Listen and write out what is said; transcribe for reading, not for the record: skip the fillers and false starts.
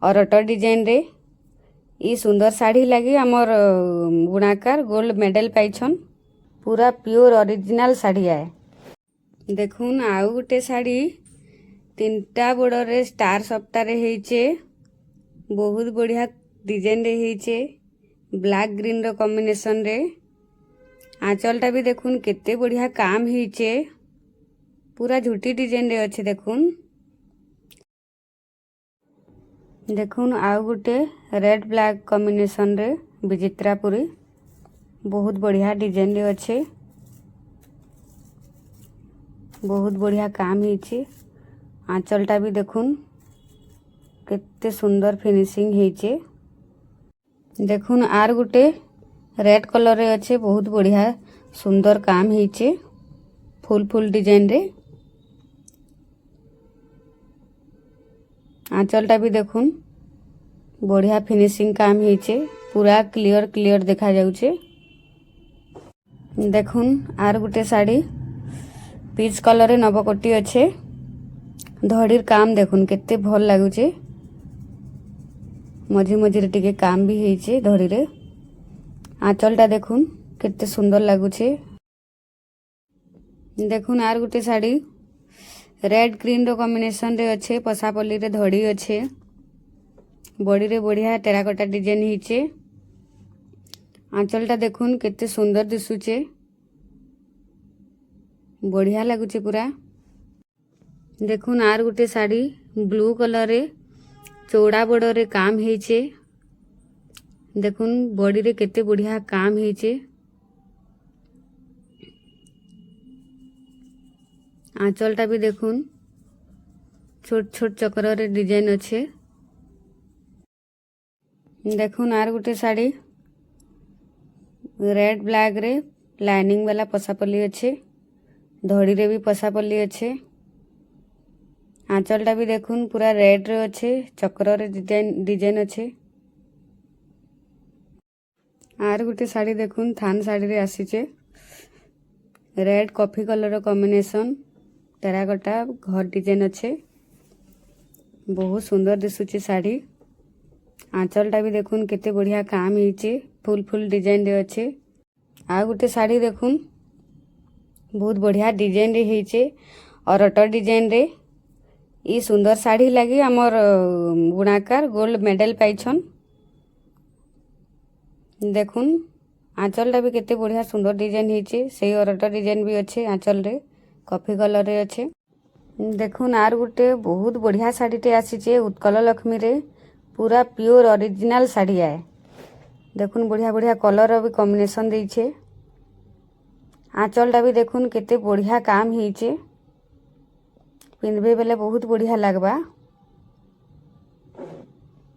अरट design रे ई सुंदर साड़ी लगी आमर बुणाकार गोल्ड मेडल पाइछन। पूरा प्योर ओरिजिनल साड़ी आए। देखुन आउ गोटे साड़ी तीनटा बॉर्डर स्टार सप्ताह हेइचे। बहुत बढ़िया डिजाइन रे हेइचे। ब्लैक ग्रीन रो कॉम्बिनेशन रे आंचलटा भी देखुन केते बढ़िया काम हेइचे। पूरा झुटी डिजाइन रे अच्छे। देखुन आउ गोटे रेड ब्लैक कॉम्बिनेशन रे विचित्रापुरी बहुत बढ़िया डिजाइन रे अच्छे। बहुत बढ़िया काम हेइचे। आंचलटा भी देखुन केते सुंदर फिनिशिंग हेइचे। देखुन आर गोटे रेड कलर रे अच्छे। बहुत बढ़िया सुंदर काम हेइचे फुल फुल डिजाइन रे। आंचलटा भी देखुन बढ़िया फिनिशिंग काम हेइचे। पूरा क्लियर देखा जाउचे। देखुन आर गोटे साड़ी पीच कलर रे नवकोटी अच्छे। धड़ीर काम देखुन केते भल लागुचे। मझी मझी रे टिके काम भी हेइचे धड़ी रे। आंचलटा देखुन केते सुंदर लागुचे। देखुन आर गोटे साड़ी रेड ग्रीन रो कॉम्बिनेशन रे अच्छे। पसापल्ली रे धड़ी अच्छे। बॉडी रे बढ़िया टेराकोटा डिजाइन हेइचे। आंचलटा देखुन केते सुंदर दिसुचे। बढ़िया लागुचे पूरा। देखुन आर गोटे साड़ी ब्लू कलर रे चौड़ा बॉर्डर रे काम हेइचे। देखुन बॉडी रे केते बढ़िया काम हेइचे। आंचलटा भी देखुन छोट छोट चक्र रे डिजाइन अच्छे। देखुन आर गोटे साड़ी रेड ब्लैक रे लाइनिंग वाला पसापल्ली अच्छे। धड़ी रे भी पसापल्ली अच्छे। आंचलटा भी देखुन पूरा रेड रे अच्छे। चक्र रे डिजाइन अच्छे। आर गोटे साड़ी देखुन थान साड़ी रे आसीचे। रेड कॉफी कलर रो कॉम्बिनेशन टेराकोटा घर डिजाइन अच्छे। बहुत सुंदर दिसुचे साड़ी। आंचलटा भी देखुन केते बढ़िया काम हेइचे। फुल फुल डिजाइन रे अच्छे। आ गोटे साड़ी देखुन बहुत बढ़िया डिजाइन रे हेइचे। अरट डिजाइन रे ई सुंदर साड़ी लगी आमर बुणाकार गोल्ड मेडल पाइछन। देखुन आंचलटा भी केते बढ़िया सुंदर डिजाइन हेइचे। सेही अरट डिजाइन भी अच्छे। आंचल रे कॉफी कलर रे अच्छे। देखुन आर गोटे बहुत बढ़िया साड़ीटे आसीचे उत्कल लक्ष्मी रे। पूरा प्योर ओरिजिनल साड़ी आए। देखुन बढ़िया बढ़िया कलर भी कॉम्बिनेशन देइछे। आंचलटा भी देखुन केते बढ़िया काम हेइचे। पिंधबे बेले बहुत बढ़िया लागबा।